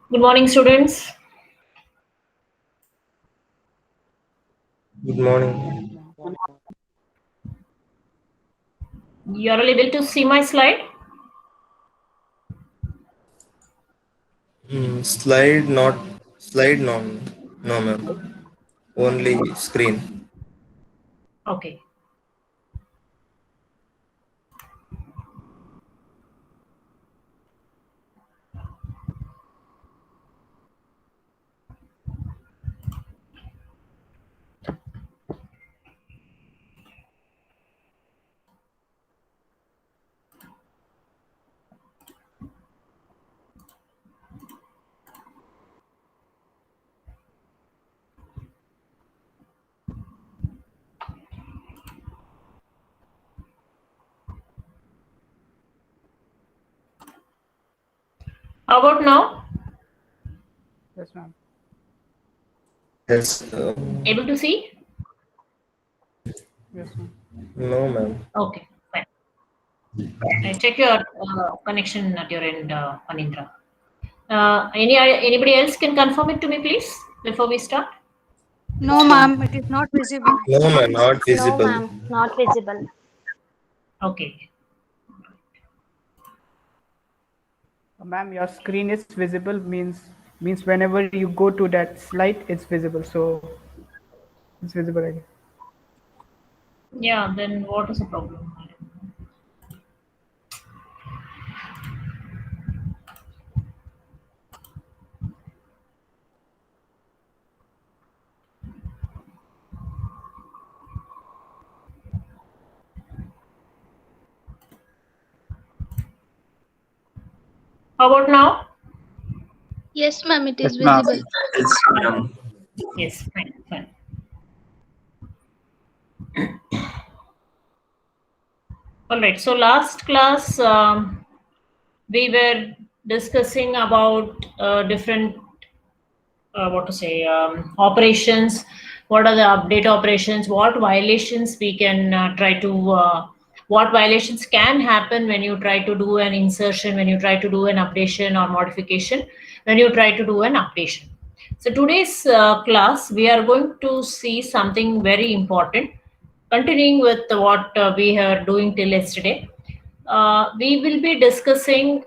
Good morning, students. Good morning. You are able to see my slide? Slide not slide no ma'am. Only screen. Okay. How about now? Yes, ma'am. Yes. Able to see? Yes, ma'am. No ma'am. Okay, fine. I check your connection at your end, Anindra. Anybody else can confirm it to me, please, before we start? No, ma'am, it is not visible. No ma'am, not No, visible. ma'am, not visible. Okay. Ma'am, your screen is visible means whenever you go to that slide, it's visible. So it's visible again. Yeah, then what is the problem? How about now? Yes, ma'am, it Yes, is ma'am. visible. Yes ma'am. Yes, fine, fine. All right. So last class, we were discussing about different what to say operations, what are the update operations, what violations we can try to what violations can happen when you try to do an insertion, when you try to do an updation or modification, when you try to do an updation. So today's class we are going to see something very important, continuing with what we are doing till yesterday. We will be discussing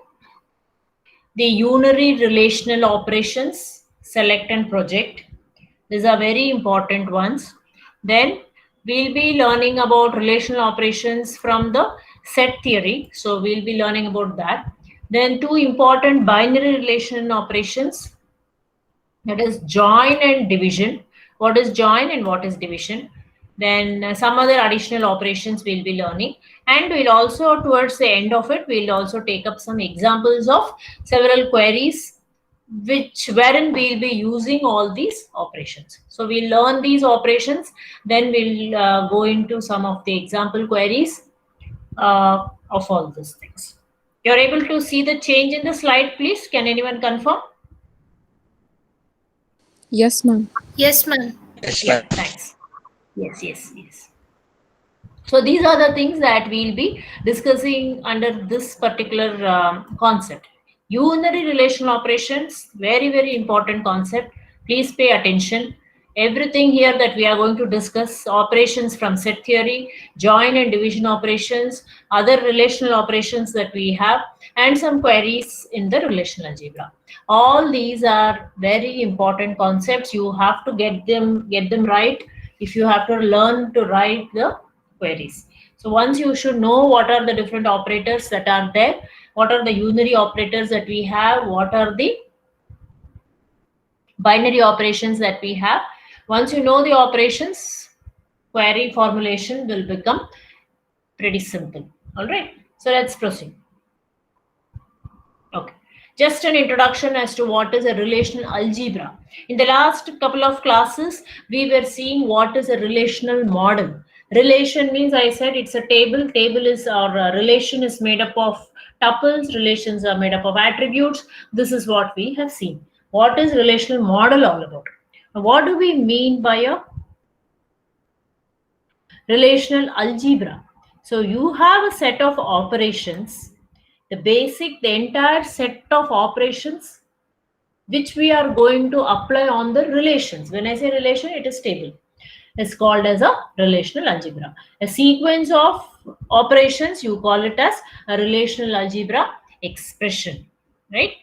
the unary relational operations, select and project. These are very important ones. Then we'll be learning about relational operations from the set theory. So we'll be learning about that. Then two important binary relation operations, that is join and division. What is join and what is division? Then some other additional operations we'll be learning, and we'll also towards the end of it we'll also take up some examples of several queries which wherein we'll be using all these operations. So we'll learn these operations, then we'll go into some of the example queries of all these things. You're able to see the change in the slide, please? Can anyone confirm? Yes, ma'am. Yes, ma'am. Yes Yeah, ma'am. thanks. Yes, yes, yes. So these are the things that we'll be discussing under this particular concept. Unary relational operations, very, very important concept. Please pay attention. Everything here that we are going to discuss, operations from set theory, join and division operations, other relational operations that we have, and some queries in the relational algebra. All these are very important concepts. You have to get them right if you have to learn to write the queries. So once you should know what are the different operators that are there, what are the unary operators that we have, what are the binary operations that we have. Once you know the operations, query formulation will become pretty simple. All right. So let's proceed. Okay. Just an introduction as to what is a relational algebra. In the last couple of classes, we were seeing what is a relational model. Relation means, I said, it's a table. Table is, or relation is made up of tuples. Relations are made up of attributes. This is what we have seen. What is relational model all about? Now, what do we mean by a relational algebra? So you have a set of operations, the entire set of operations which we are going to apply on the relations. When I say relation, it is table. It's called as a relational algebra. A sequence of operations, you call it as a relational algebra expression, right?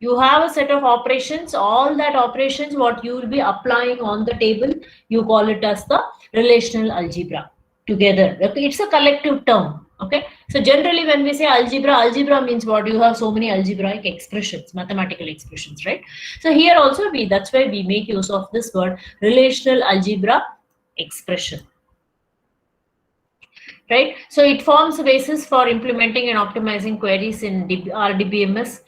You have a set of operations, all that operations what you will be applying on the table, you call it as the relational algebra together. Okay, it's a collective term. Okay, so generally when we say algebra means what? You have so many algebraic expressions, mathematical expressions, right? So here also that's why we make use of this word relational algebra expression, right? So it forms a basis for implementing and optimizing queries in RDBMS.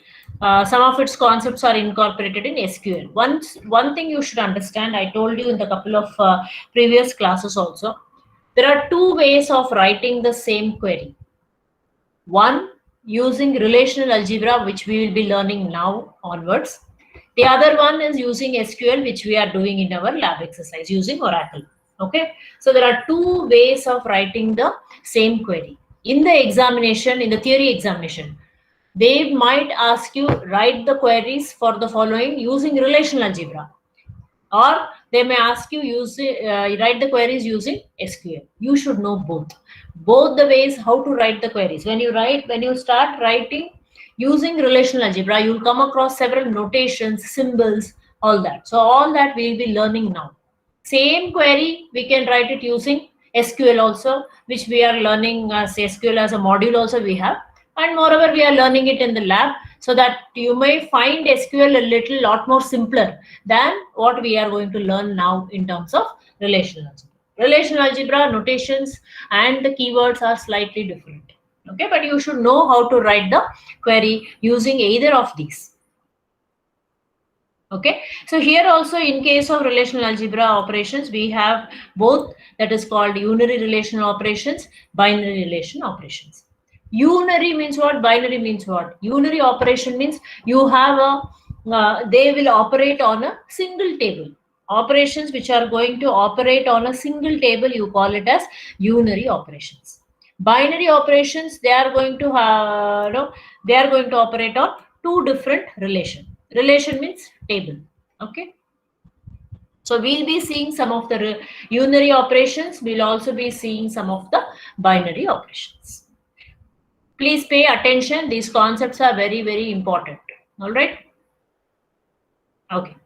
Some of its concepts are incorporated in SQL. One thing you should understand, I told you in the couple of previous classes also, there are two ways of writing the same query. One, using relational algebra, which we will be learning now onwards. The other one is using SQL, which we are doing in our lab exercise using Oracle. Okay, so there are two ways of writing the same query. In the examination, in the theory examination, they might ask you write the queries for the following using relational algebra, or they may ask you write the queries using SQL. You should know both the ways how to write the queries. When you start writing using relational algebra, you will come across several notations, symbols, all that. So all that we will be learning now. Same query we can write it using SQL also, which we are learning as SQL as a module also we have. And moreover, we are learning it in the lab, so that you may find SQL a lot more simpler than what we are going to learn now in terms of relational algebra. Relational algebra notations and the keywords are slightly different. Okay, but you should know how to write the query using either of these. Okay, so here also in case of relational algebra operations, we have both, that is called unary relational operations, binary relation operations. Unary means what? Binary means what? Unary operation means you have they will operate on a single table. Operations which are going to operate on a single table, you call it as unary operations. Binary operations, they are going to operate on two different relations. Relation means table. Okay. So we'll be seeing some of the unary operations. We'll also be seeing some of the binary operations. Please pay attention. These concepts are very, very important. All right. Okay.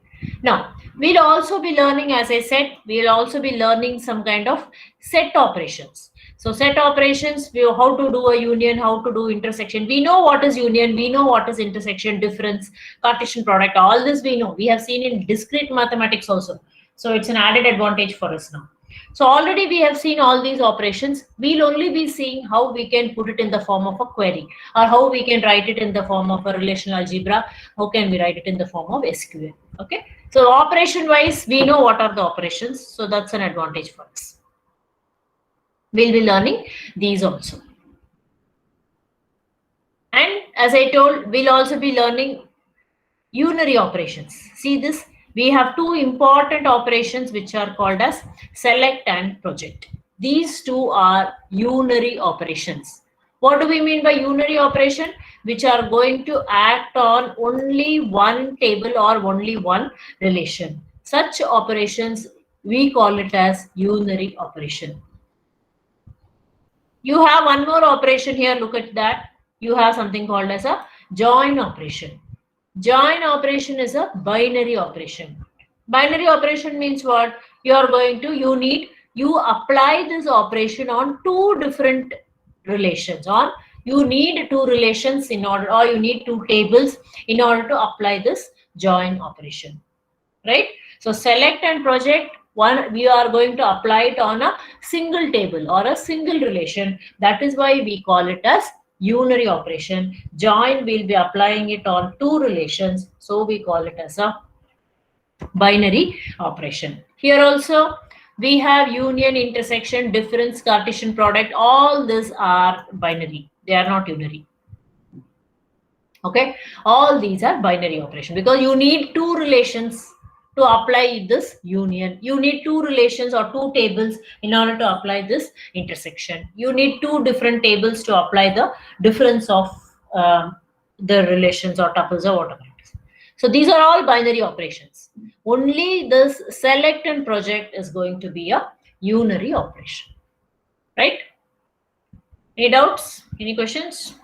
Now, we'll also be learning, as I said, we'll also be learning some kind of set operations. So set operations, how to do a union, how to do intersection. We know what is union, we know what is intersection, difference, Cartesian product, all this we know. We have seen in discrete mathematics also. So it's an added advantage for us now. So already we have seen all these operations. We'll only be seeing how we can put it in the form of a query, or how we can write it in the form of a relational algebra. How can we write it in the form of SQL? Okay. So operation wise, we know what are the operations. So that's an advantage for us. We'll be learning these also. And as I told, we'll also be learning unary operations. See this? We have two important operations which are called as select and project. These two are unary operations. What do we mean by unary operation? Which are going to act on only one table or only one relation. Such operations, we call it as unary operation. You have one more operation here, look at that. You have something called as a join operation. Join operation is a binary operation. Binary operation means what? You apply this operation on two different relations, or you need two relations in order, or you need two tables in order to apply this join operation, right? So select and project, one, we are going to apply it on a single table or a single relation. That is why we call it as unary operation. Join, we'll be applying it on two relations, so we call it as a binary operation. Here also we have union, intersection, difference, Cartesian product. All these are binary. They are not unary. Okay, all these are binary operation because you need two relations to apply this union. You need two relations or two tables in order to apply this intersection. You need two different tables to apply the difference of the relations or tuples or whatever it is. So these are all binary operations. Only this select and project is going to be a unary operation, right? Any doubts? Any questions?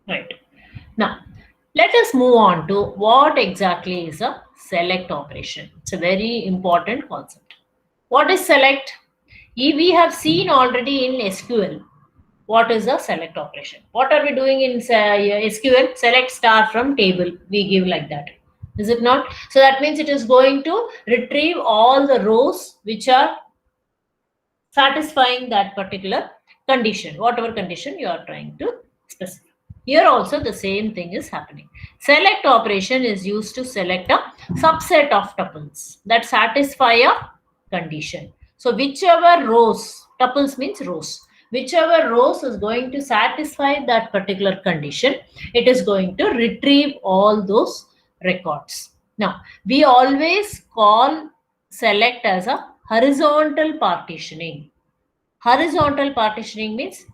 Right. Now, let us move on to what exactly is a select operation. It's a very important concept. What is select? We have seen already in SQL what is a select operation. What are we doing in SQL? Select star from table. We give like that. Is it not? So that means it is going to retrieve all the rows which are satisfying that particular condition, whatever condition you are trying to specify. Here also the same thing is happening. Select operation is used to select a subset of tuples that satisfy a condition. So whichever rows, tuples means rows, whichever rows is going to satisfy that particular condition, it is going to retrieve all those records. Now, we always call select as a horizontal partitioning. Horizontal partitioning means,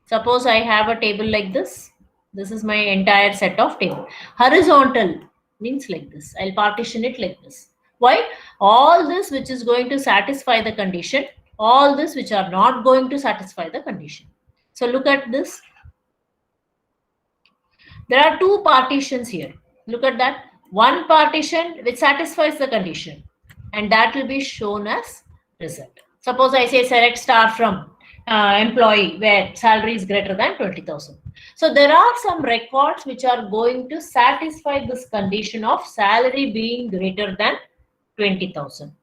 suppose I have a table like this. This is my entire set of table. Horizontal means like this. I'll partition it like this. Why? All this which is going to satisfy the condition, all this which are not going to satisfy the condition. So look at this. There are two partitions here. Look at that. One partition which satisfies the condition, and that will be shown as result. Suppose I say select star from employee where salary is greater than 20,000. So there are some records which are going to satisfy this condition of salary being greater than 20,000.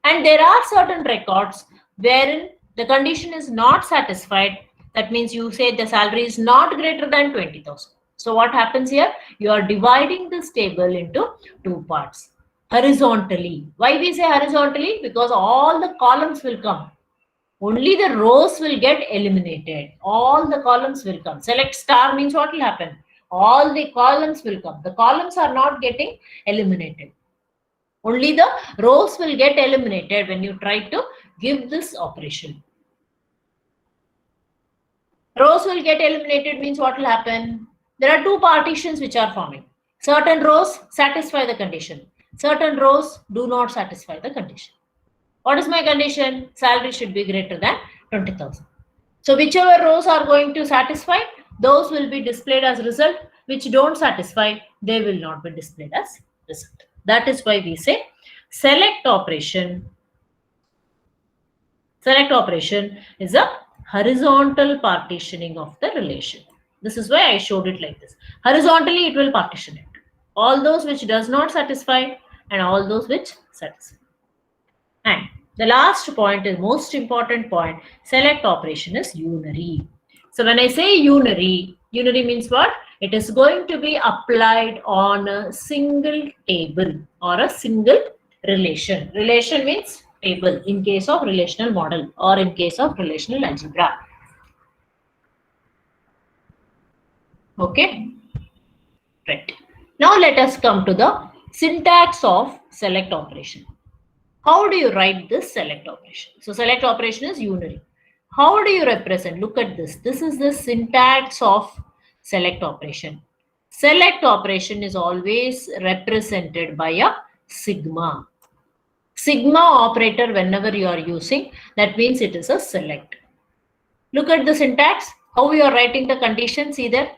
And there are certain records wherein the condition is not satisfied. That means you say the salary is not greater than 20,000. So what happens here? You are dividing this table into two parts horizontally. Why we say horizontally? Because all the columns will come. Only the rows will get eliminated. All the columns will come. Select star means what will happen? All the columns will come. The columns are not getting eliminated. Only the rows will get eliminated when you try to give this operation. Rows will get eliminated means what will happen? There are two partitions which are forming. Certain rows satisfy the condition. Certain rows do not satisfy the condition. What is my condition? Salary should be greater than 20,000. So whichever rows are going to satisfy, those will be displayed as result. Which don't satisfy, they will not be displayed as result. That is why we say select operation. Select operation is a horizontal partitioning of the relation. This is why I showed it like this. Horizontally, it will partition it. All those which does not satisfy and all those which satisfy. And the last point is most important point. Select operation is unary. So when I say unary means what? It is going to be applied on a single table or a single relation. Relation means table in case of relational model or in case of relational algebra. Okay, right. Now let us come to the syntax of select operation. How do you write this select operation? So select operation is unary. How do you represent? Look at this. This is the syntax of select operation. Select operation is always represented by a sigma. Sigma operator whenever you are using, that means it is a select. Look at the syntax. How you are writing the condition. See there.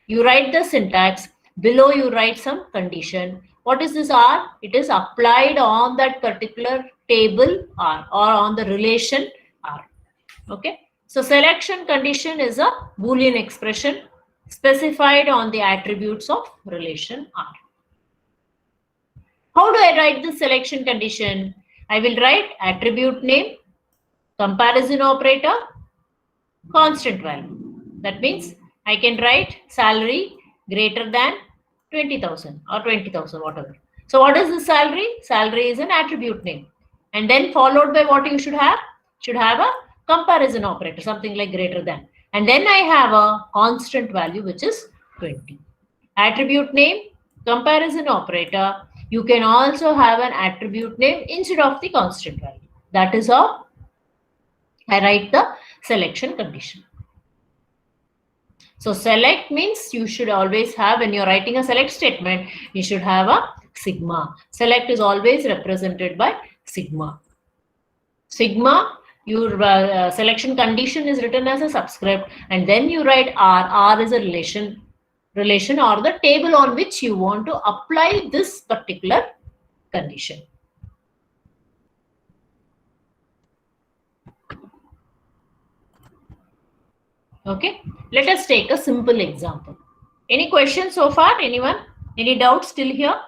You write the syntax. Below you write some condition. What is this R? It is applied on that particular table R or on the relation R. Okay. So selection condition is a Boolean expression specified on the attributes of relation R. How do I write the selection condition? I will write attribute name, comparison operator, constant value. That means I can write salary greater than 20,000 or 20,000, whatever. So what is the salary? Salary is an attribute name. And then followed by what you should have? Should have a comparison operator, something like greater than. And then I have a constant value, which is 20. Attribute name, comparison operator. You can also have an attribute name instead of the constant value. That is how I write the selection condition. So select means you should always have, when you're writing a select statement, you should have a sigma. Select is always represented by sigma. Sigma, your selection condition is written as a subscript, and then you write R. R is a relation or the table on which you want to apply this particular condition. Okay, let us take a simple example. Any questions so far? Anyone? Any doubts still here?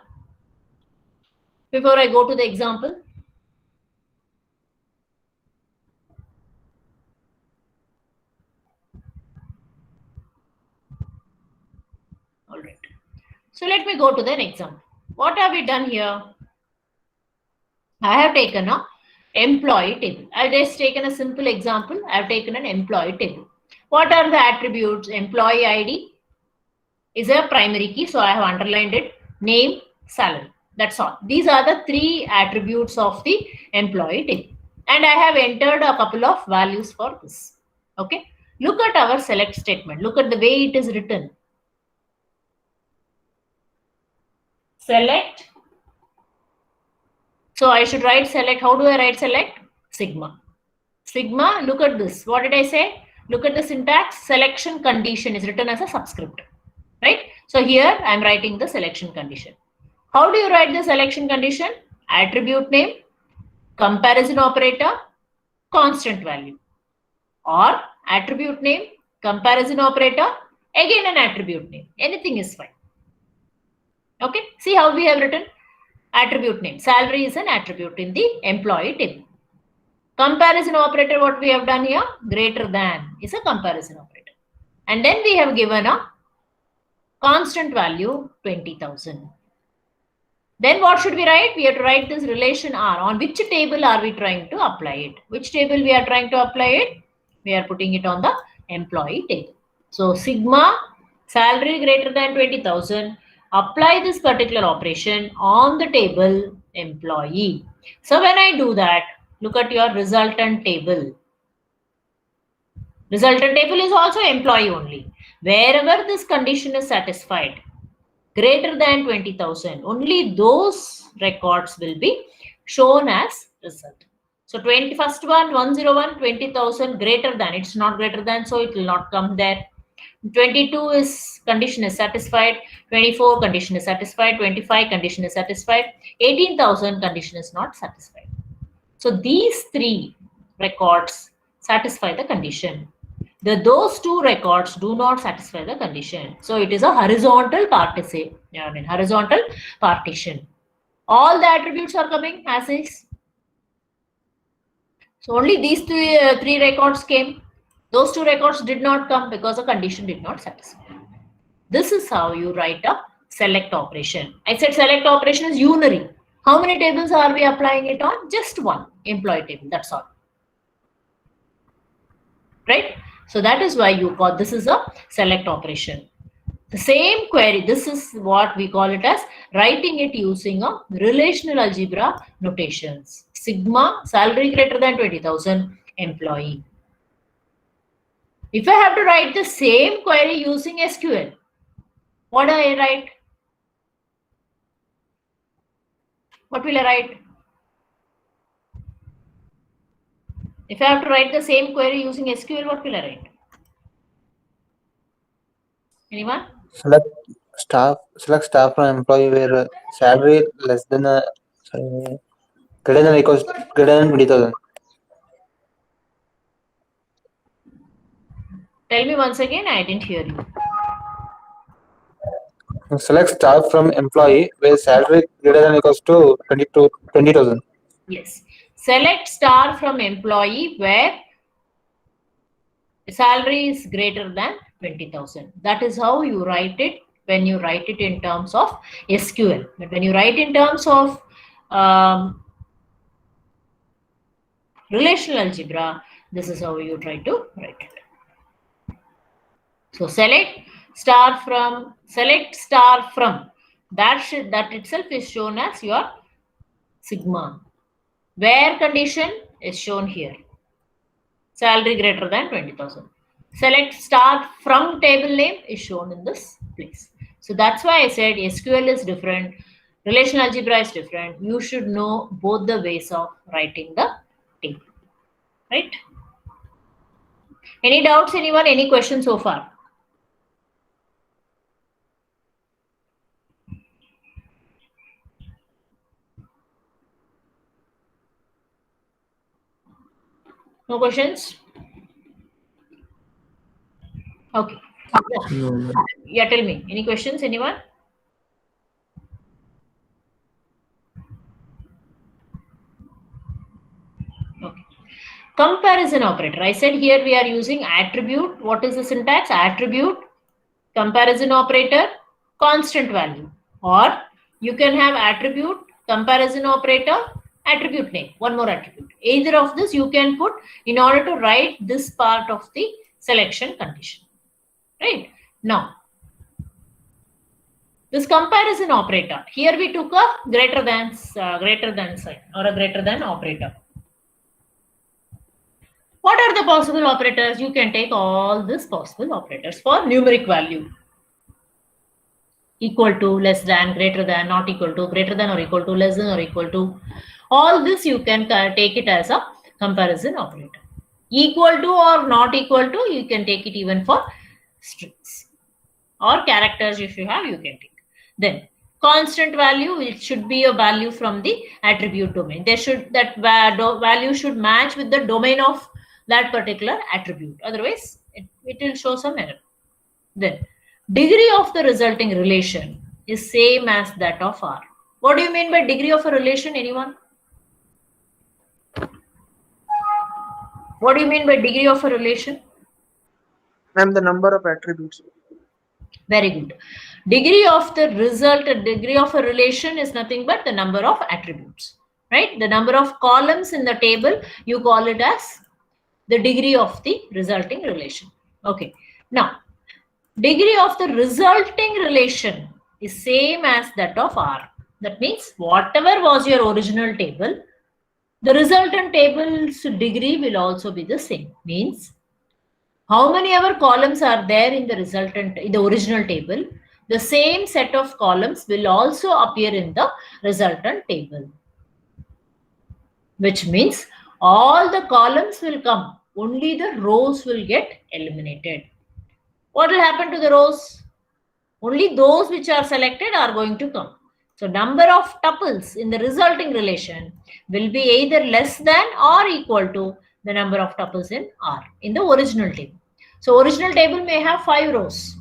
Before I go to the example. All right. So let me go to the example. What have we done here? I have taken a employee table. I have just taken a simple example. I have taken an employee table. What are the attributes? Employee ID is a primary key, so I have underlined it. Name, salary. That's all. These are the three attributes of the employee table. And I have entered a couple of values for this. Okay. Look at our select statement. Look at the way it is written. Select. So I should write select. How do I write select? Sigma. Sigma, look at this. What did I say? Look at the syntax. Selection condition is written as a subscript. Right? So here I am writing the selection condition. How do you write the selection condition? Attribute name, comparison operator, constant value. Or attribute name, comparison operator, again an attribute name. Anything is fine. Okay. See how we have written? Attribute name. Salary is an attribute in the employee table. Comparison operator, what we have done here? Greater than is a comparison operator. And then we have given a constant value 20,000. Then what should we write? We have to write this relation R. On which table are we trying to apply it? Which table we are trying to apply it? We are putting it on the employee table. So sigma salary greater than 20,000. Apply this particular operation on the table employee. So when I do that, look at your resultant table. Resultant table is also employee only. Wherever this condition is satisfied, greater than 20,000, only those records will be shown as result. So 21st one, 101, 20,000 greater than, it's not greater than, so it will not come there. 22 is condition is satisfied, 24 condition is satisfied, 25 condition is satisfied, 18,000 condition is not satisfied. So these three records satisfy the condition. Those two records do not satisfy the condition. So it is a horizontal partition. All the attributes are coming as is. So only these three records came. Those two records did not come because the condition did not satisfy. This is how you write a select operation. I said select operation is unary. How many tables are we applying it on? Just one, employee table. That's all. Right? So that is why you call this is a select operation. The same query, this is what we call it as writing it using a relational algebra notations. Sigma, salary greater than 20,000, employee. If I have to write the same query using SQL, what do I write? What will I write? If I have to write the same query using SQL, what will I write? Anyone? Select staff from employee where salary less than greater than equals greater than 20,000. Tell me once again, I didn't hear you. Select staff from employee where salary greater than equals to 20,000. Yes. Select star from employee where salary is greater than 20,000. That is how you write it when you write it in terms of SQL. But when you write in terms of relational algebra, this is how you try to write it. So select star from that itself is shown as your sigma. Where condition is shown here. Salary greater than 20,000. select star from table name is shown in this place. So that's why I said SQL is different, relational algebra is different. You should know both the ways of writing the table, right? Any doubts, anyone? Any questions so far? No questions? Okay. No, ma'am. Yeah, tell me. Any questions, anyone? Okay. Comparison operator. I said here we are using attribute. What is the syntax? Attribute, comparison operator, constant value. Or you can have attribute, comparison operator, attribute name. One more attribute. Either of this you can put in order to write this part of the selection condition. Right? Now, this comparison operator. Here we took a greater than sign or a greater than operator. What are the possible operators? You can take all these possible operators for numeric value. Equal to, less than, greater than, not equal to, greater than or equal to, less than or equal to. All this you can take it as a comparison operator. Equal to or not equal to, you can take it even for strings or characters if you have, you can take. Then constant value, it should be a value from the attribute domain. That value should match with the domain of that particular attribute. Otherwise, it will show some error. Then degree of the resulting relation is same as that of R. What do you mean by degree of a relation, anyone? What do you mean by degree of a relation? Ma'am, the number of attributes. Very good. Degree of the result, degree of a relation is nothing but the number of attributes, right? The number of columns in the table, you call it as the degree of the resulting relation. Okay. Now, degree of the resulting relation is same as that of R. That means whatever was your original table, the resultant table's degree will also be the same. Means how many ever columns are there in the original table, the same set of columns will also appear in the resultant table. Which means all the columns will come, only the rows will get eliminated. What will happen to the rows? Only those which are selected are going to come. So number of tuples in the resulting relation will be either less than or equal to the number of tuples in R in the original table. So original table may have 5 rows.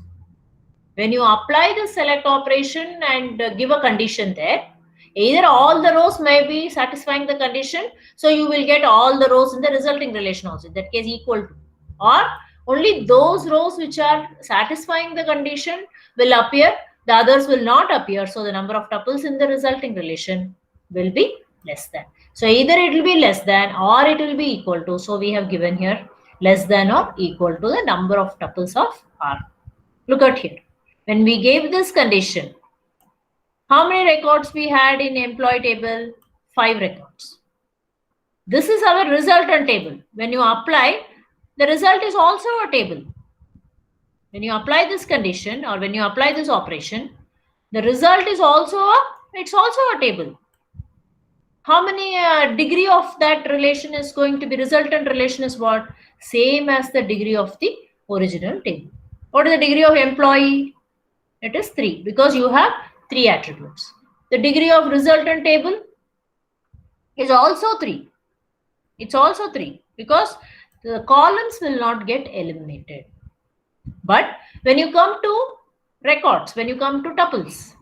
When you apply the select operation and give a condition there, either all the rows may be satisfying the condition, so you will get all the rows in the resulting relation also, in that case equal to, or only those rows which are satisfying the condition will appear, the others will not appear, so the number of tuples in the resulting relation will be less than. So either it will be less than or it will be equal to, so we have given here less than or equal to the number of tuples of R. Look at here. When we gave this condition, how many records we had in employee table? 5 records. This is our resultant table. When you apply, the result is also a table. When you apply this condition or when you apply this operation, the result is also a table. How many degree of that relation is going to be? Resultant relation is what? Same as the degree of the original table. What is the degree of employee? It is 3 because you have 3 attributes. The degree of resultant table is also 3. It's also 3 because the columns will not get eliminated. But when you come to records, when you come to tuples,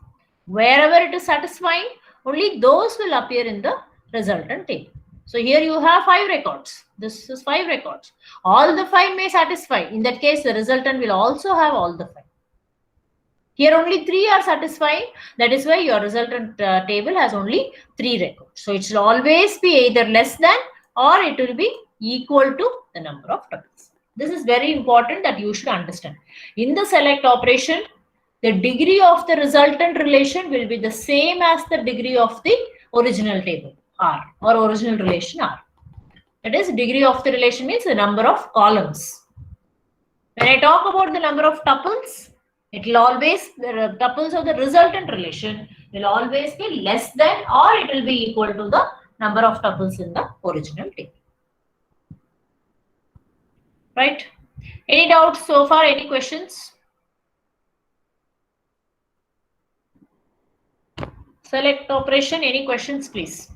wherever it is satisfying, only those will appear in the resultant table. So here you have 5 records. This is 5 records. All the 5 may satisfy. In that case, the resultant will also have all the 5. Here only 3 are satisfying. That is why your resultant table has only 3 records. So it should always be either less than or it will be equal to the number of tuples. This is very important that you should understand. In the select operation, the degree of the resultant relation will be the same as the degree of the original table R or original relation R. That is, degree of the relation means the number of columns. When I talk about the number of tuples, it will always, the tuples of the resultant relation will always be less than or it will be equal to the number of tuples in the original table. Right? Any doubts so far? Any questions? Select operation. Any questions, please?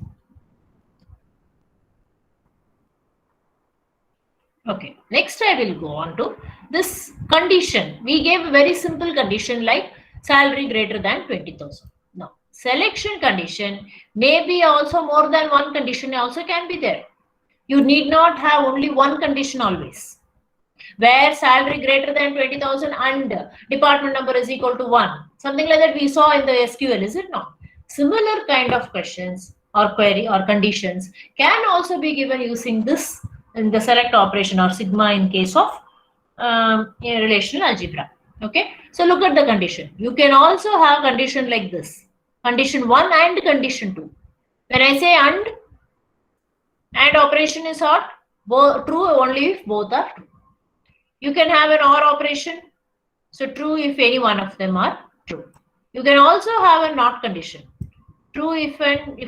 Okay. Next, I will go on to this condition. We gave a very simple condition like salary greater than 20,000. Now, selection condition may be also more than one condition also can be there. You need not have only one condition always. Where salary greater than 20,000 and department number is equal to 1. Something like that we saw in the SQL, is it not? Similar kind of questions or query or conditions can also be given using this in the select operation or sigma in case of in relational algebra. Okay, so look at the condition. You can also have condition like this, condition 1 and condition 2. When I say and operation is what? True only if both are true. You can have an or operation, so true if any one of them are true. You can also have a not condition, true if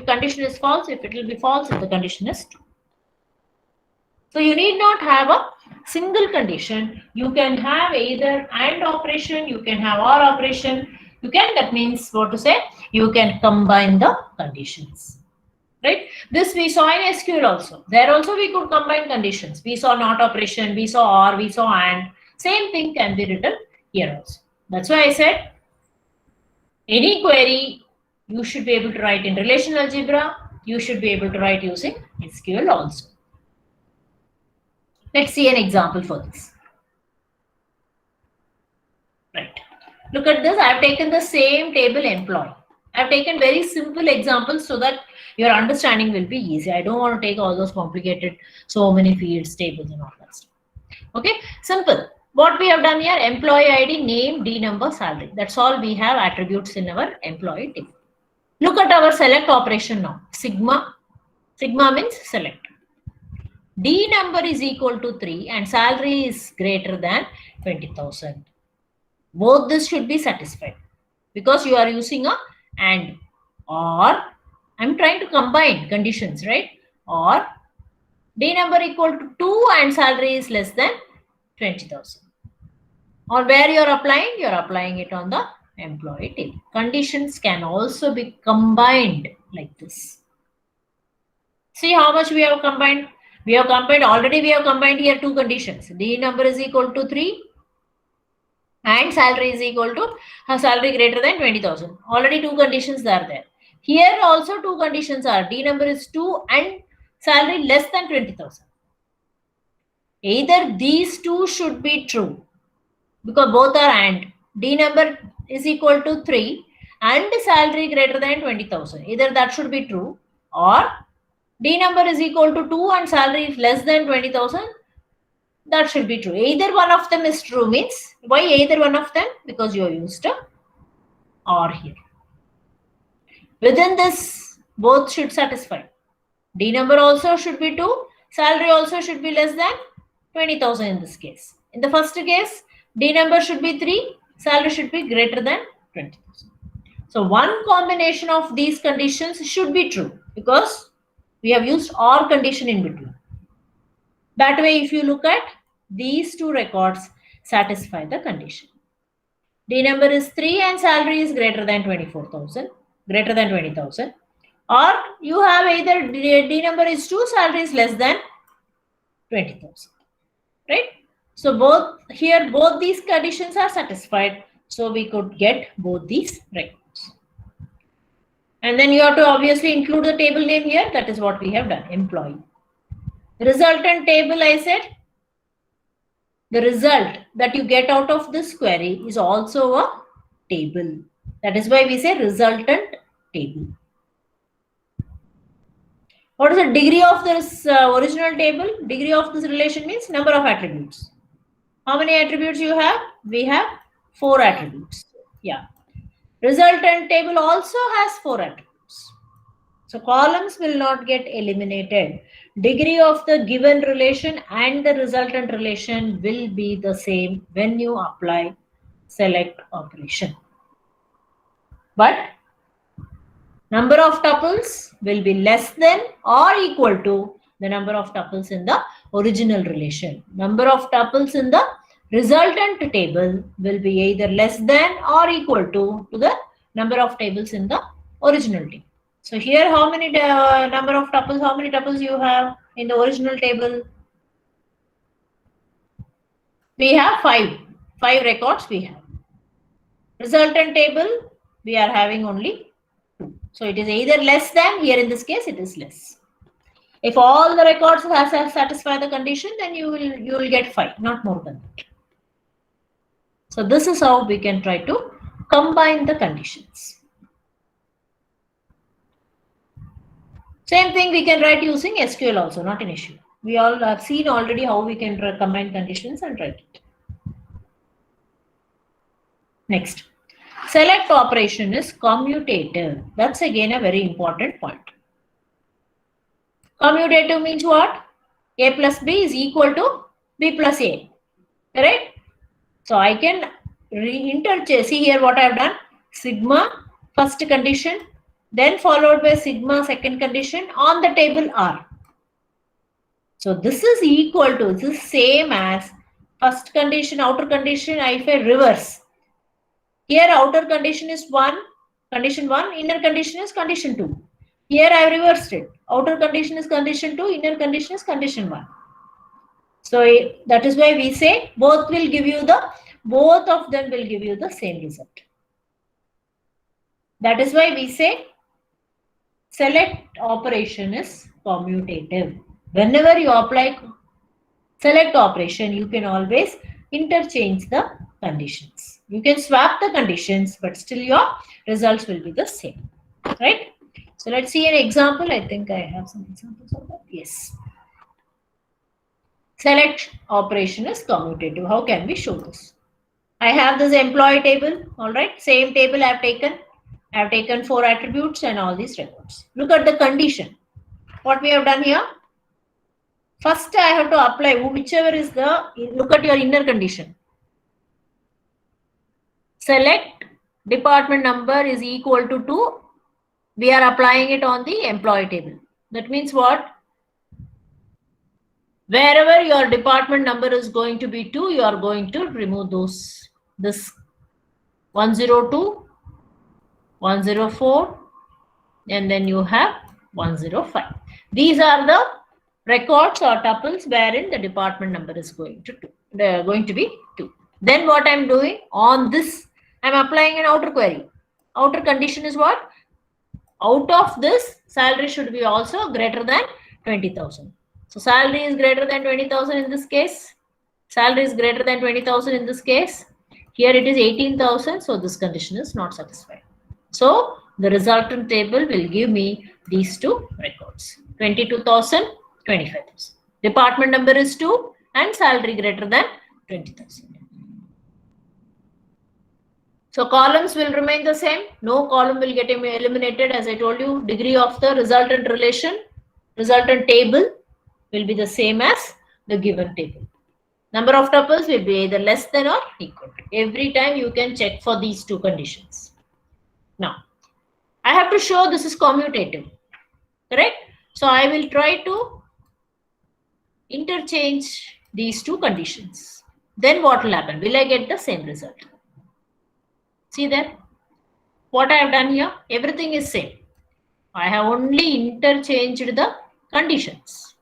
condition is false, if it will be false if the condition is true. So you need not have a single condition. You can have either and operation, you can have or operation. You can, that means what to say, you can combine the conditions. Right? This we saw in SQL also. There also we could combine conditions. We saw not operation, we saw or, we saw and. Same thing can be written here also. That's why I said any query you should be able to write in relational algebra. You should be able to write using SQL also. Let's see an example for this. Right. Look at this. I have taken the same table employee. I have taken very simple examples so that your understanding will be easy. I don't want to take all those complicated, so many fields, tables and all that stuff. Okay, simple. What we have done here, employee ID, name, D number, salary. That's all we have attributes in our employee table. Look at our select operation now. Sigma. Sigma means select. D number is equal to 3 and salary is greater than 20,000. Both this should be satisfied because you are using a and or. I'm trying to combine conditions, right? Or D number equal to 2 and salary is less than 20,000. Or where you're applying it on the employee table. Conditions can also be combined like this. See how much we have combined? We have combined here two conditions. D number is equal to 3 and salary is equal to salary greater than 20,000. Already two conditions are there. Here also two conditions are D number is 2 and salary less than 20,000. Either these two should be true because both are and. D number is equal to 3 and salary greater than 20,000. Either that should be true or D number is equal to 2 and salary is less than 20,000. That should be true. Either one of them is true means, why either one of them? Because you used a or here. Within this, both should satisfy. D number also should be 2. Salary also should be less than 20,000 in this case. In the first case, D number should be 3. Salary should be greater than 20,000. So one combination of these conditions should be true because we have used or condition in between. That way, if you look at these two records, satisfy the condition. D number is 3 and salary is greater than 24,000. Greater than 20,000, or you have either D number is 2, salary is less than 20,000, right? So both these conditions are satisfied. So we could get both these records. And then you have to obviously include the table name here. That is what we have done, employee. Resultant table, I said, the result that you get out of this query is also a table. That is why we say resultant table. What is the degree of this original table? Degree of this relation means number of attributes. How many attributes you have? We have 4 attributes. Yeah. Resultant table also has 4 attributes. So columns will not get eliminated degree of the given relation and the resultant relation will be the same when you apply select operation. But number of tuples will be less than or equal to the number of tuples in the original relation. Number of tuples in the resultant table will be either less than or equal to the number of tables in the original table. So here, how many number of tuples? How many tuples you have in the original table? We have five records. We have resultant table. We are having only 2. So it is either less than. Here in this case, it is less. If all the records have satisfy the condition, then you will get 5, not more than that. So this is how we can try to combine the conditions. Same thing we can write using SQL also, not an issue. We all have seen already how we can combine conditions and write it. Next, select operation is commutative. That's again a very important point. Commutative means what? A plus B is equal to B plus A. Correct? So I can interchange. See here what I have done. Sigma first condition, then followed by sigma second condition on the table R. So this is equal to, this is same as first condition, outer condition, if I reverse. Here outer condition is 1, condition 1, inner condition is condition 2. Here I have reversed it. Outer condition is condition 2, inner condition is condition 1. So that is why we say both of them will give you the same result. That is why we say select operation is commutative. Whenever you apply select operation, you can always interchange the conditions. You can swap the conditions, but still your results will be the same. Right? So let's see an example. I think I have some examples of that. Yes. Select operation is commutative. How can we show this? I have this employee table. All right. Same table I have taken. I have taken 4 attributes and all these records. Look at the condition. What we have done here. First, I have to apply whichever is the, look at your inner condition. Select department number is equal to 2. We are applying it on the employee table. That means what? Wherever your department number is going to be 2, you are going to remove this 102, 104, and then you have 105. These are the records or tuples wherein the department number is going to be 2. Then what I'm doing on this, I'm applying an outer query. Outer condition is what? Out of this, salary should be also greater than 20,000. So salary is greater than 20,000 in this case. Salary is greater than 20,000 in this case. Here it is 18,000. So this condition is not satisfied. So the resultant table will give me these 2 records. 22,000, 25,000. Department number is 2 and salary greater than 20,000. So columns will remain the same. No column will get eliminated. As I told you, degree of the resultant relation, resultant table will be the same as the given table. Number of tuples will be either less than or equal to. Every time you can check for these 2 conditions. Now, I have to show this is commutative. Correct? So I will try to interchange these 2 conditions. Then what will happen? Will I get the same result? See there? What I have done here? Everything is same. I have only interchanged the conditions.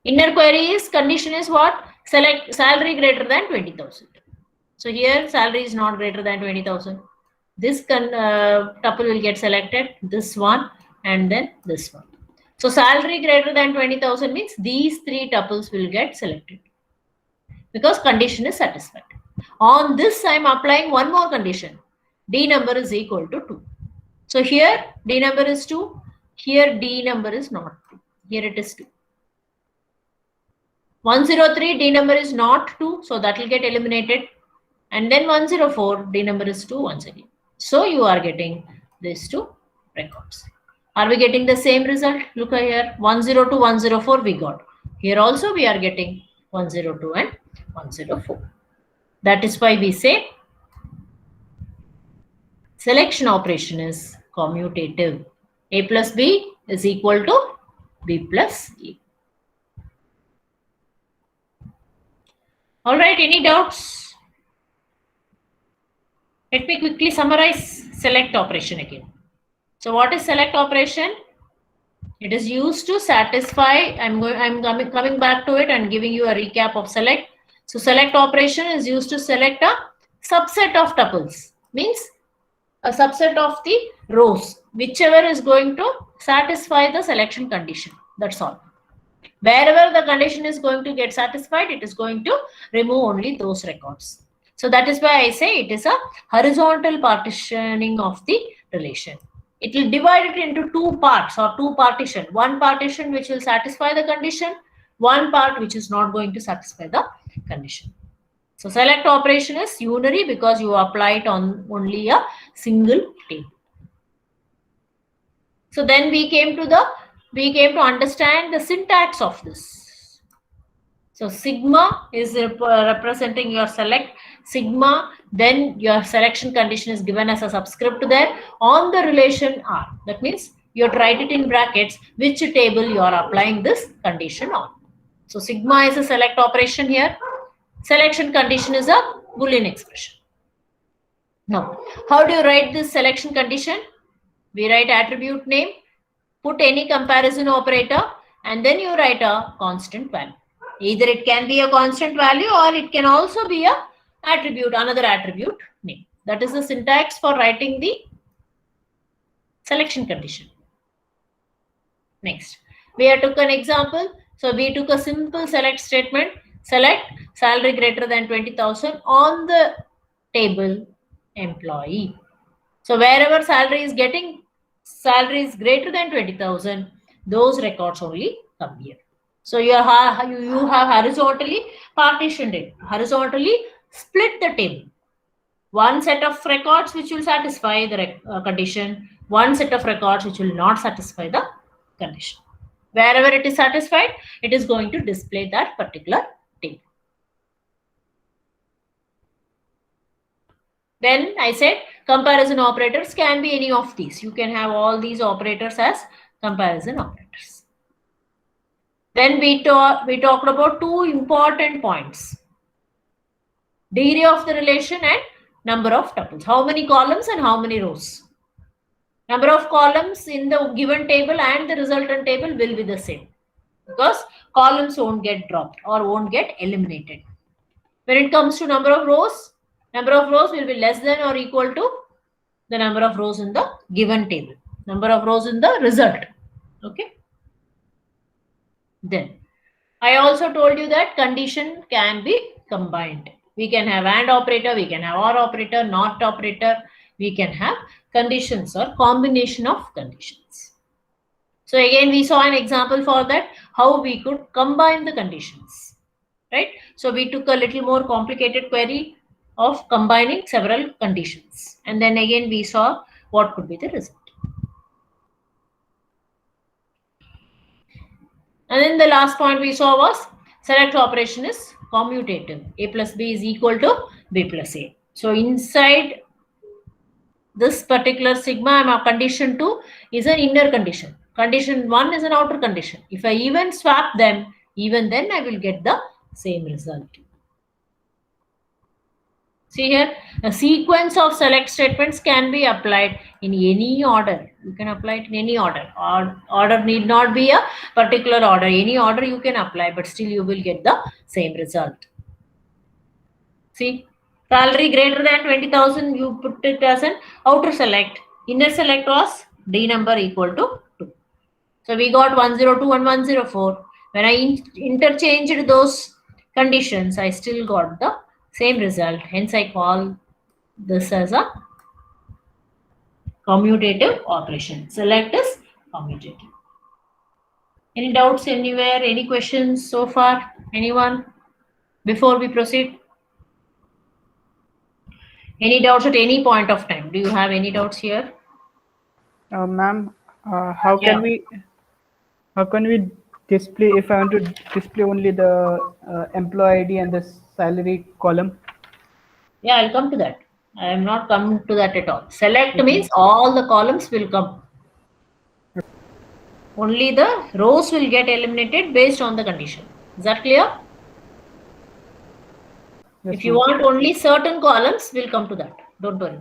Inner query is condition is what? Select salary greater than 20,000. So here salary is not greater than 20,000. This tuple will get selected, this one and then this one. So salary greater than 20,000 means these 3 tuples will get selected because condition is satisfied. On this I am applying one more condition. D number is equal to 2. So here D number is 2. Here D number is not 2. Here it is 2. 103 D number is not 2. So that will get eliminated. And then 104 D number is 2 once again. So you are getting these 2 records. Are we getting the same result? Look here, 102, 104 we got. Here also we are getting 102 and 104. That is why we say selection operation is commutative. A plus B is equal to B plus A. All right, any doubts? Let me quickly summarize select operation again. So what is select operation? It is used to satisfy, I'm coming back to it and giving you a recap of select. So select operation is used to select a subset of tuples, means a subset of the rows, whichever is going to satisfy the selection condition. That's all. Wherever the condition is going to get satisfied, it is going to remove only those records. So that is why I say it is a horizontal partitioning of the relation. It will divide it into two parts or two partition. One partition which will satisfy the condition, one part which is not going to satisfy the condition. So select operation is unary because you apply it on only a single table. So then we came to understand the syntax of this. So sigma is representing your select. Sigma, then your selection condition is given as a subscript there on the relation R. That means you write it in brackets which table you are applying this condition on. So sigma is a select operation here. Selection condition is a Boolean expression. Now, how do you write this selection condition? We write attribute name, put any comparison operator, and then you write a constant value. Either it can be a constant value or it can also be a attribute, another attribute name. That is the syntax for writing the selection condition. Next, we took an example. So we took a simple select statement. Select salary greater than 20,000 on the table employee. So wherever salary is greater than 20,000, those records only come here. So you have horizontally partitioned it, horizontally split the table. One set of records which will satisfy the condition, one set of records which will not satisfy the condition. Wherever it is satisfied, it is going to display that particular table. Then I said comparison operators can be any of these. You can have all these operators as comparison operators. Then we talked about two important points. Degree of the relation and number of tuples. How many columns and how many rows. Number of columns in the given table and the resultant table will be the same because columns won't get dropped or won't get eliminated. When it comes to number of rows will be less than or equal to the number of rows in the given table, number of rows in the result. Okay. Then I also told you that condition can be combined. We can have AND operator, we can have OR operator, NOT operator, we can have conditions or combination of conditions. So again, we saw an example for that, how we could combine the conditions, right? So we took a little more complicated query of combining several conditions. And then again, we saw what could be the result. And then the last point we saw was select operation is commutative. A plus B is equal to B plus A. So inside this particular sigma, condition 2 is an inner condition. Condition 1 is an outer condition. If I even swap them, even then I will get the same result. See here, a sequence of select statements can be applied in any order. You can apply it in any order. Order need not be a particular order. Any order you can apply, but still you will get the same result. See, salary greater than 20,000, you put it as an outer select. Inner select was D number equal to 2. So we got 102 and 104. When I interchanged those conditions, I still got the same result. Hence, I call this as a commutative operation. Select is commutative. Any doubts anywhere? Any questions so far? Anyone? Before we proceed? Any doubts at any point of time? Do you have any doubts here? Ma'am, How can we display, if I want to display only the employee ID and the salary column? Yeah, I'll come to that. I am not coming to that at all. Select means all the columns will come. Only the rows will get eliminated based on the condition. Is that clear? Yes, If you ma'am. want only certain columns, we'll come to that. Don't worry.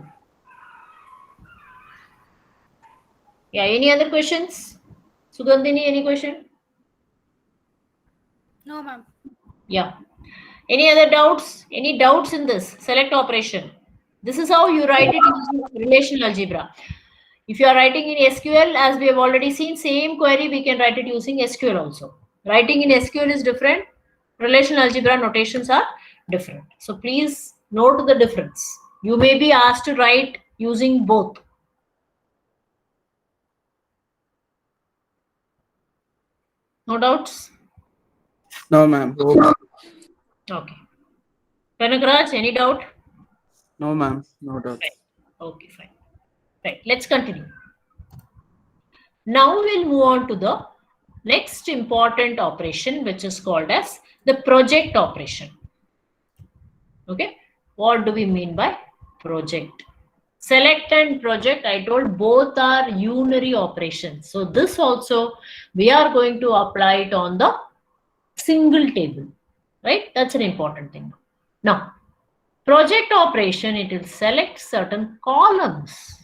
Yeah, any other questions? Sugandhini, any question? No, ma'am. Yeah. Any other doubts? Any doubts in this select operation? This is how you write it using relational algebra. If you are writing in SQL, as we have already seen, same query we can write it using SQL also. Writing in SQL is different. Relational algebra notations are different. So please note the difference. You may be asked to write using both. No doubts? No, ma'am. Okay. Panagraj, any doubt? No, ma'am. No doubt. Okay, fine. Right, let's continue. Now we'll move on to the next important operation, which is called as the project operation. Okay, what do we mean by project? Select and project, I told both are unary operations. So this also we are going to apply it on the single table, right? That's an important thing. Now, project operation, it will select certain columns.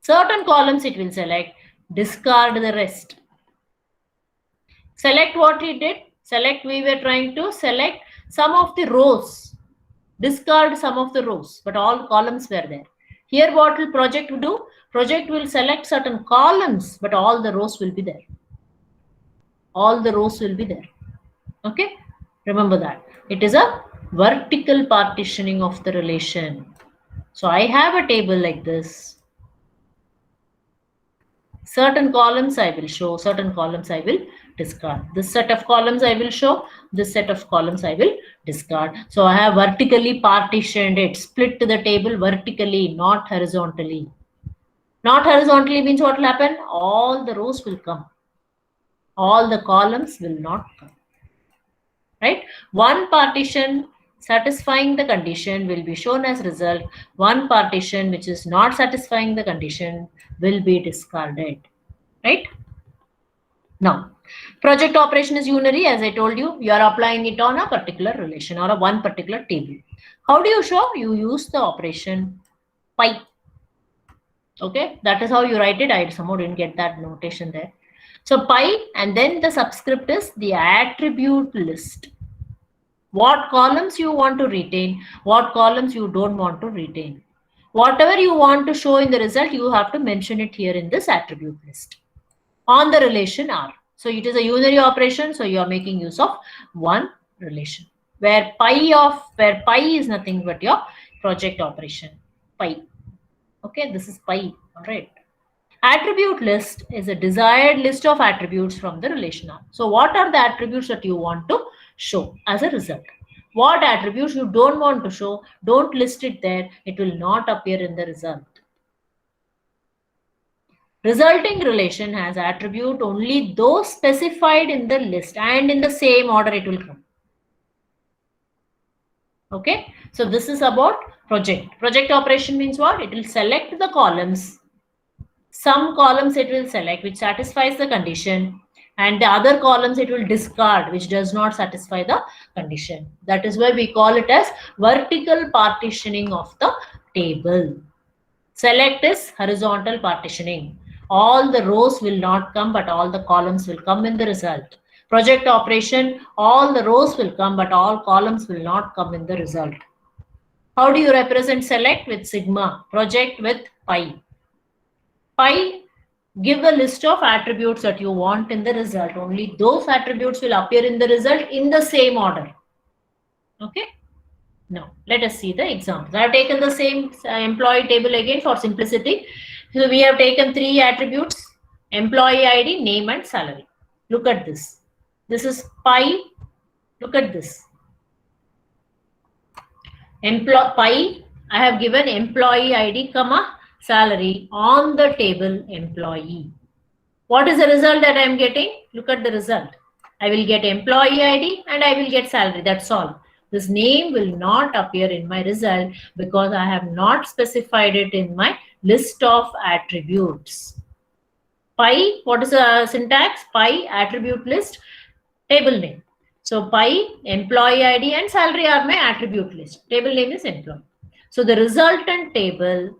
Certain columns it will select, discard the rest. Select what it did. Select, we were trying to select some of the rows. Discard some of the rows, but all columns were there. Here what will project do? Project will select certain columns, but all the rows will be there. All the rows will be there. Okay, remember that. It is a vertical partitioning of the relation. So I have a table like this. Certain columns I will show, certain columns I will discard. This set of columns I will show, this set of columns I will discard. So I have vertically partitioned it, split the table vertically, not horizontally. Not horizontally means what will happen? All the rows will come. All the columns will not come. Right? One partition satisfying the condition will be shown as result. One partition which is not satisfying the condition will be discarded. Right? Now, project operation is unary. As I told you, you are applying it on a particular relation or a one particular table. How do you show? You use the operation pi. Okay, that is how you write it. I somehow didn't get that notation there. So pi, and then the subscript is the attribute list. What columns you want to retain, what columns you don't want to retain. Whatever you want to show in the result, you have to mention it here in this attribute list on the relation R. So it is a unary operation, so you are making use of one relation where pi is nothing but your project operation, pi. Okay, this is pi. All right. Attribute list is a desired list of attributes from the relation R. So what are the attributes that you want to show as a result? What attributes you don't want to show, don't list it there. It will not appear in the result. Resulting relation has attribute only those specified in the list, and in the same order it will come. Okay, so this is about project. Project operation means what? It will select the columns. Some columns it will select which satisfies the condition, and the other columns it will discard which does not satisfy the condition. That is why we call it as vertical partitioning of the table. Select is horizontal partitioning. All the rows will not come, but all the columns will come in the result. Project operation, all the rows will come, but all columns will not come in the result. How do you represent select? With sigma. Project with pi. Pi, give a list of attributes that you want in the result. Only those attributes will appear in the result in the same order. Okay. Now, let us see the examples. I have taken the same employee table again for simplicity. So we have taken three attributes: employee ID, name, and salary. Look at this. This is pi. Look at this. Pi, I have given employee ID, comma, salary on the table employee. What is the result that I am getting? Look at the result. I will get employee ID and I will get salary. That's all. This name will not appear in my result because I have not specified it in my list of attributes. Pi, what is the syntax? Pi attribute list, table name. So pi, employee ID and salary are my attribute list. Table name is employee. So the resultant table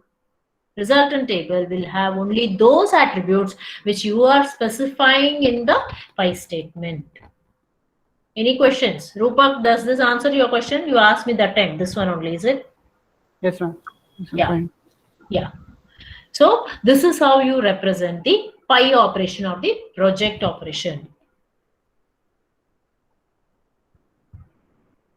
will have only those attributes which you are specifying in the pi statement. Any questions? Rupak, does this answer your question? You asked me that time. This one only, is it? Yes, ma'am. This is Yeah. fine. Yeah. So this is how you represent the pi operation of the project operation.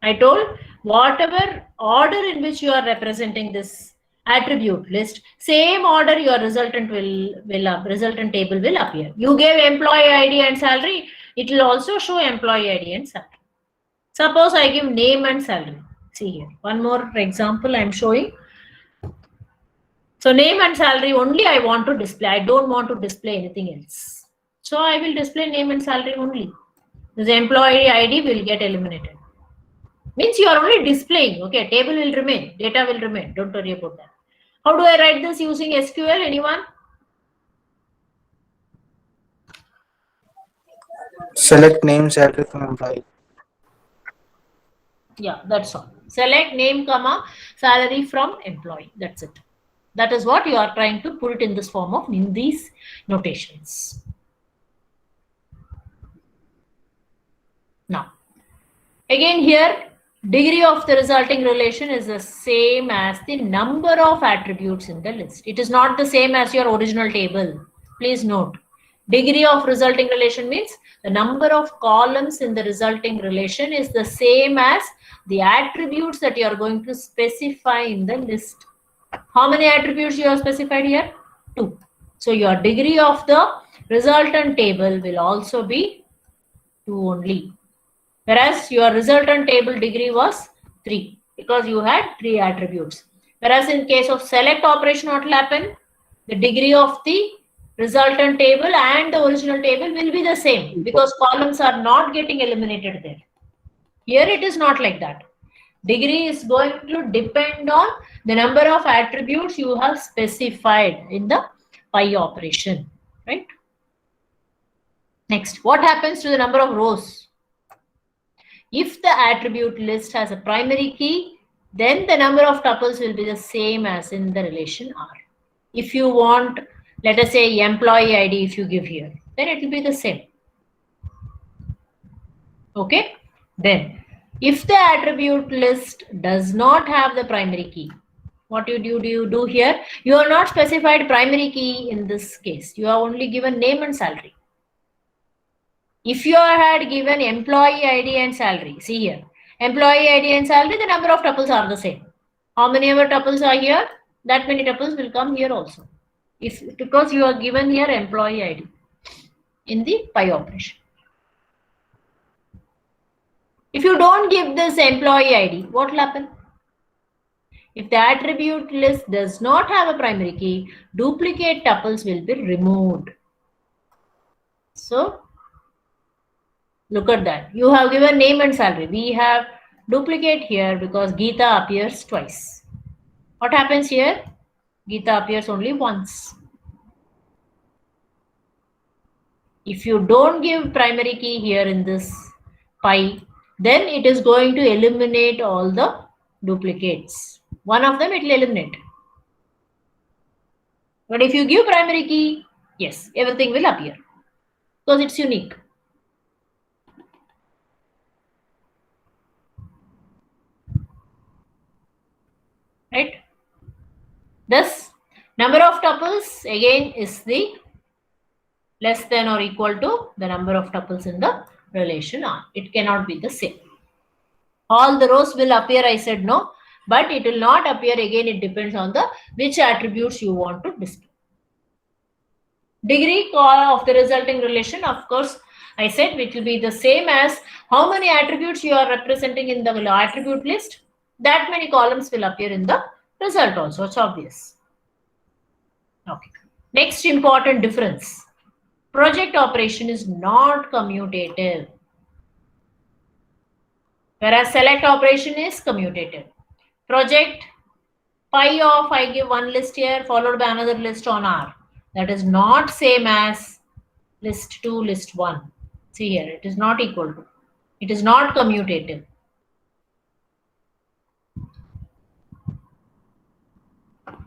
I told whatever order in which you are representing this attribute list, same order your resultant table will appear. You gave employee ID and salary, it will also show employee ID and salary. Suppose I give name and salary. See here, one more example I am showing. So name and salary only I want to display. I don't want to display anything else. So I will display name and salary only. This employee ID will get eliminated. Means you are only displaying. Okay, table will remain, data will remain. Don't worry about that. How do I write this using SQL? Anyone? Select name, salary from employee. Yeah, that's all. Select name, comma, salary from employee. That's it. That is what you are trying to put it in this form of in these notations. Now, again here, degree of the resulting relation is the same as the number of attributes in the list. It is not the same as your original table. Please note, degree of resulting relation means the number of columns in the resulting relation is the same as the attributes that you are going to specify in the list. How many attributes you have specified here? 2. So your degree of the resultant table will also be 2 only. Whereas your resultant table degree was 3 because you had 3 attributes. Whereas in case of select operation, what will happen? The degree of the resultant table and the original table will be the same because columns are not getting eliminated there. Here it is not like that. Degree is going to depend on the number of attributes you have specified in the pi operation, right? Next, what happens to the number of rows? If the attribute list has a primary key, then the number of tuples will be the same as in the relation R. If you want, let us say employee ID, if you give here, then it will be the same. Okay, then if the attribute list does not have the primary key, what do you do here? You are not specified primary key in this case. You are only given name and salary. If you had given employee ID and salary, see here, employee ID and salary, the number of tuples are the same. How many ever tuples are here? That many tuples will come here also. Because you are given here employee ID in the pi operation. If you don't give this employee ID, what will happen? If the attribute list does not have a primary key, duplicate tuples will be removed. So, look at that. You have given name and salary. We have duplicate here because Geeta appears twice. What happens here? Geeta appears only once. If you don't give primary key here in this pi, then it is going to eliminate all the duplicates. One of them it will eliminate. But if you give primary key, yes, everything will appear because it's unique. Right? Thus, number of tuples again is the less than or equal to the number of tuples in the relation R. It cannot be the same. All the rows will appear, I said no, but it will not appear again. It depends on the which attributes you want to display. Degree of the resulting relation, of course, I said it will be the same as how many attributes you are representing in the attribute list. That many columns will appear in the result also. It's obvious. Okay. Next important difference. Project operation is not commutative, whereas select operation is commutative. Project pi of I give one list here followed by another list on R. That is not same as list 2, list 1. See here, it is not equal to. It is not commutative.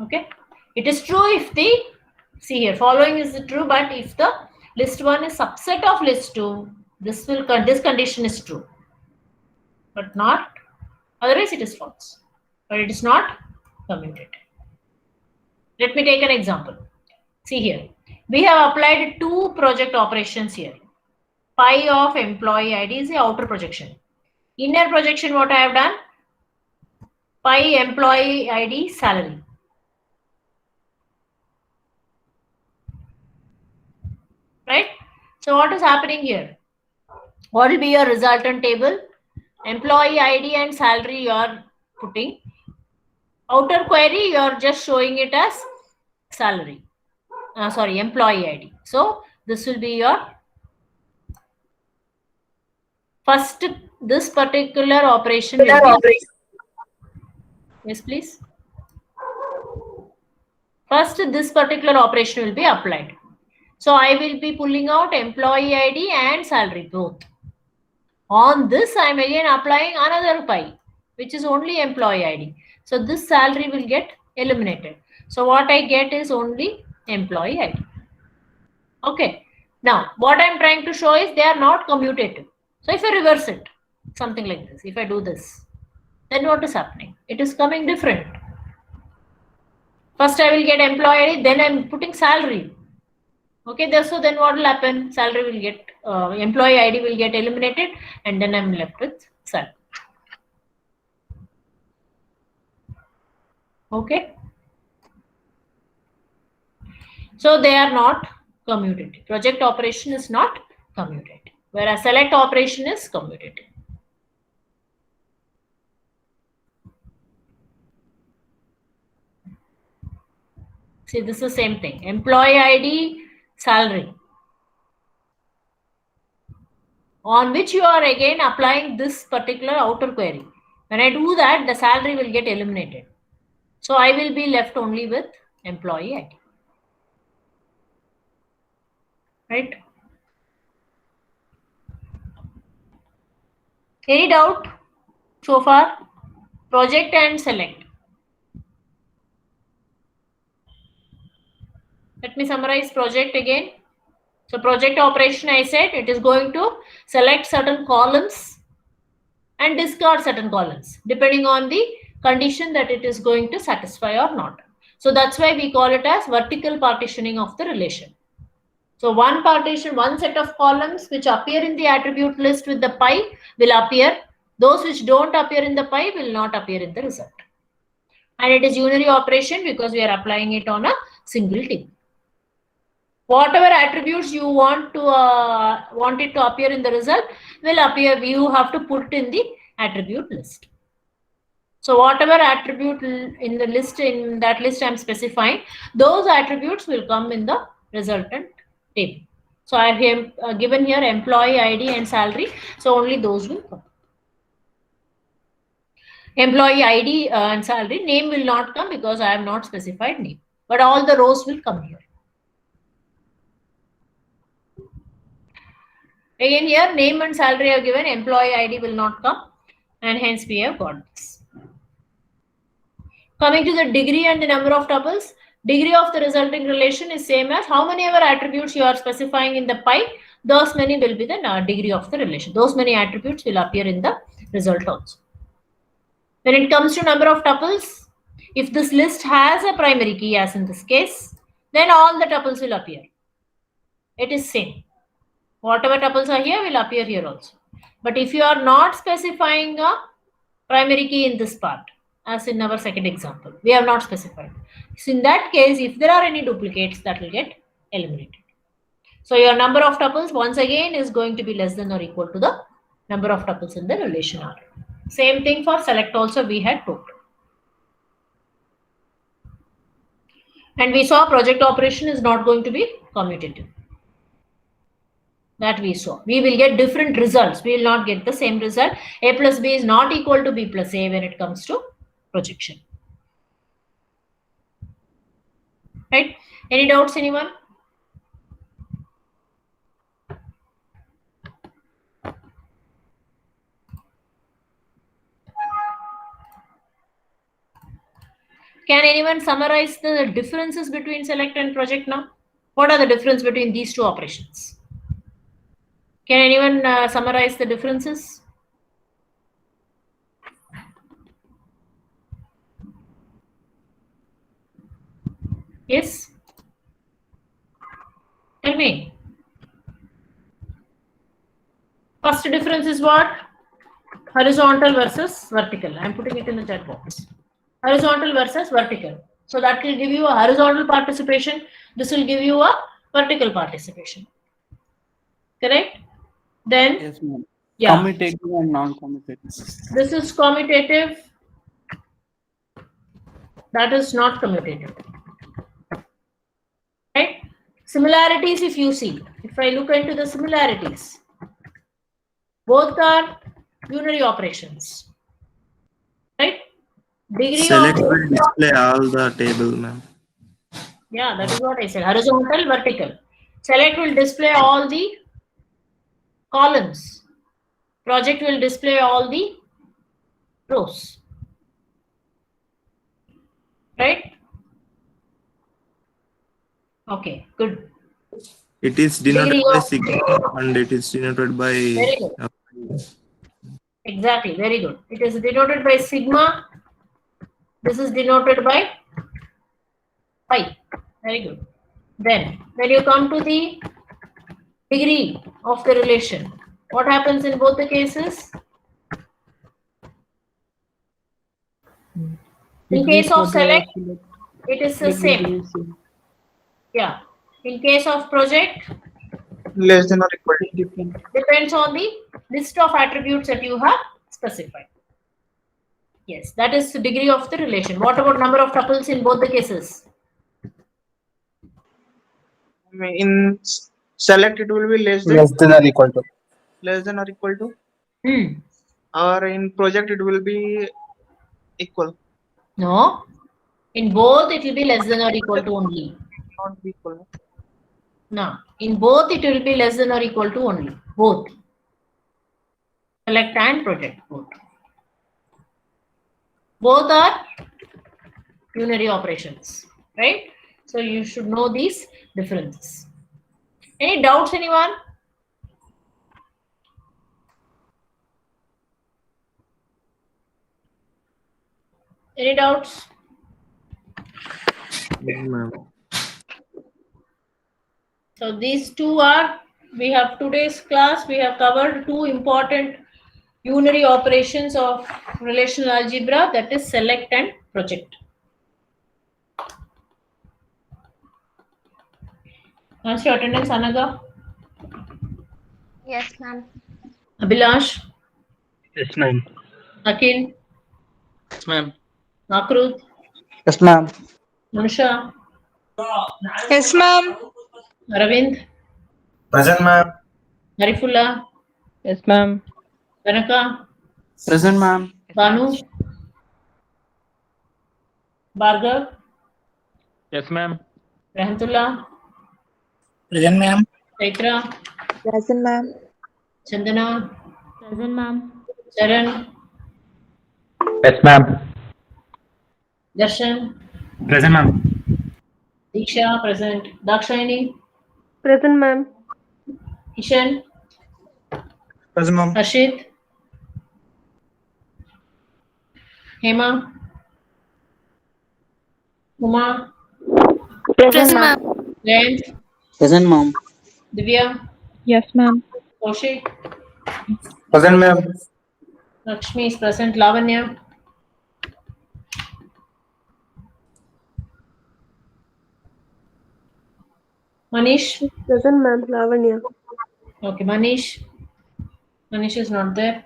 Okay. It is true if the, see here, following is true, but if the list 1 is subset of list 2, this condition is true. But not, otherwise it is false. But it is not commutative. Let me take an example. See here, we have applied 2 project operations here. Pi of employee ID is the outer projection. Inner projection, what I have done? Pi employee ID salary. Right? So what is happening here? What will be your resultant table? Employee ID and salary you are putting. Outer query, you are just showing it as salary. Sorry, employee ID. So this will be your first, this particular operation will be, yes please. First, this particular operation will be applied. So I will be pulling out employee ID and salary both. On this, I am again applying another pi, which is only employee ID. So this salary will get eliminated. So what I get is only employee ID. Okay. Now, what I am trying to show is they are not commutative. So if I reverse it, something like this, if I do this, then what is happening? It is coming different. First I will get employee ID, then I am putting salary. Okay, so then what will happen? Salary will get, employee ID will get eliminated, and then I am left with salary. Okay. So they are not commutative. Project operation is not commutative, whereas select operation is commutative. See, this is the same thing. Employee ID, salary, on which you are again applying this particular outer query. When I do that, the salary will get eliminated. So I will be left only with employee ID. Right? Any doubt so far? Project and select. Let me summarize project again. So project operation, I said it is going to select certain columns and discard certain columns depending on the condition that it is going to satisfy or not. So that's why we call it as vertical partitioning of the relation. So one partition, one set of columns which appear in the attribute list with the pi will appear. Those which don't appear in the pi will not appear in the result. And it is unary operation because we are applying it on a single table. Whatever attributes you want it to appear in the result will appear. You have to put in the attribute list. So whatever attribute in the list, in that list I am specifying, those attributes will come in the resultant table. So I have given here employee ID and salary. So only those will come. Employee ID and salary, name will not come because I have not specified name. But all the rows will come here. Again here, name and salary are given, employee ID will not come, and hence we have got this. Coming to the degree and the number of tuples, degree of the resulting relation is same as how many ever attributes you are specifying in the pi, those many will be the degree of the relation. Those many attributes will appear in the result also. When it comes to number of tuples, if this list has a primary key as in this case, then all the tuples will appear. It is same. Whatever tuples are here will appear here also. But if you are not specifying a primary key in this part, as in our second example, we have not specified. So in that case, if there are any duplicates, that will get eliminated. So your number of tuples once again is going to be less than or equal to the number of tuples in the relation R. Same thing for select also we had told. And we saw project operation is not going to be commutative. That we saw. We will get different results. We will not get the same result. A plus B is not equal to B plus A when it comes to projection. Right? Any doubts, anyone? Can anyone summarize the differences between select and project now? What are the difference between these two operations? Can anyone summarize the differences? Yes? Tell me. First difference is what? Horizontal versus vertical. I am putting it in the chat box. Horizontal versus vertical. So that will give you a horizontal participation. This will give you a vertical participation. Correct? Then, Yes, ma'am. yeah, Commutative and non-commutative. this is commutative. That is not commutative. Right? Similarities, if you see, if I look into the similarities, both are unary operations. Right? Degree Select of, will display all the table, ma'am. yeah, that is what I said. Horizontal, vertical. Select will display all the columns. Project will display all the rows. Right? Okay, good. It is denoted Degree by of- sigma and it is denoted by. Very good. Exactly, very good. It is denoted by sigma. This is denoted by pi. Very good. Then, when you come to the degree of the relation, what happens in both the cases? In case of select, it is the same. Yeah. In case of project, Less than or equal to. Different. depends on the list of attributes that you have specified. Yes, that is the degree of the relation. What about number of tuples in both the cases? In select, it will be Less than or equal to. less than or equal to, Hmm. or in project it will be equal, No. In both, it will be less than or equal to only. not be equal. No. In both, it will be less than or equal to only. Both. Select and project. Both. Both are unary operations. Right? So you should know these differences. Any doubts, anyone? Any doubts? No, ma'am. So these two are, we have today's class, we have covered two important unary operations of relational algebra, that is select and project. What's your attendance, Anaga? Yes, ma'am. Abhilash? Yes, ma'am. Akhil? Yes, ma'am. Nakrut? Yes, ma'am. Manusha? Yes, ma'am. Aravind? Present, ma'am. Harifullah? Yes, ma'am. Tanaka? Present, ma'am. Banu? Bhargav? Yes, ma'am. Rahmatullah? Present, ma'am. Chaitra? Present, ma'am. Chandana? Present, ma'am. Charan? Yes, ma'am. Darshan? Present, ma'am. Diksha? Present. Dakshayani? Present, ma'am. Ishan? Present, ma'am. Harshit? Hema? Uma? Present, ma'am. Jayant? Present, ma'am. Divya? Yes, ma'am. Kaushik? Present, ma'am. Lakshmi is present. Lavanya? Manish? Present, ma'am. Lavanya. Okay, Manish. Manish is not there.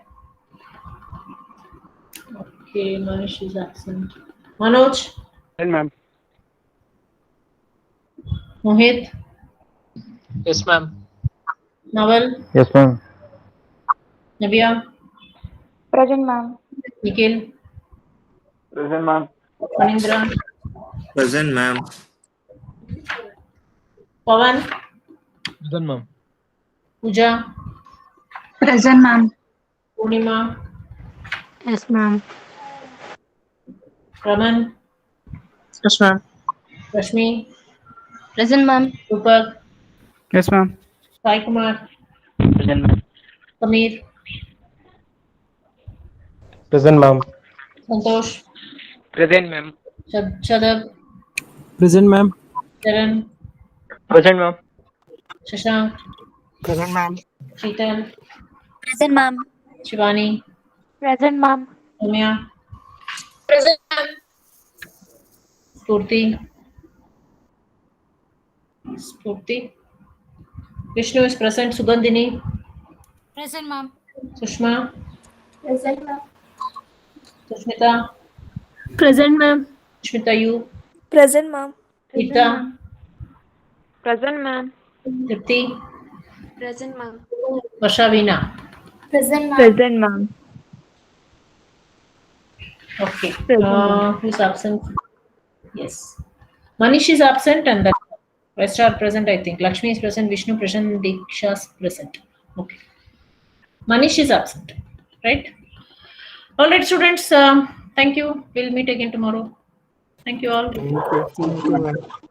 Okay, Manish is absent. Manoj? Present, ma'am. Mohit? Yes, ma'am. Naval, Yes, ma'am. Navya, Present, ma'am. Nikhil, Present, ma'am. Manindra, Present, ma'am. Pawan, Present, ma'am. Pooja, Present, ma'am. Purnima, Yes, ma'am. Raman, Yes, ma'am. Rashmi, Present, ma'am. Rupak, Yes, ma'am. Sai Kumar, Present, ma'am. Samir, Present, ma'am. Santosh, Present, ma'am. Shadab, Present, ma'am. Charan, Present, ma'am. Shashank, Present, ma'am. Sheetal, Present, ma'am. Shivani, Present, ma'am. Soumya, Present, ma'am. Spurti, Vishnu is present, Sugandhini, Present, ma'am. Sushma, Present, ma'am. Sushmita, Present, ma'am. Sushmita, you, Present, ma'am. Rita, Present, ma'am. Tripti, Present, ma'am. Varsha, Veena. Present, ma'am. Present, ma'am. Okay. Present, ma'am. Who's absent? Yes. Manish is absent and the rest are present, I think. Lakshmi is present, Vishnu present, Diksha is present. Okay. Manish is absent, right? All right, students. Thank you. We'll meet again tomorrow. Thank you all. Thank you.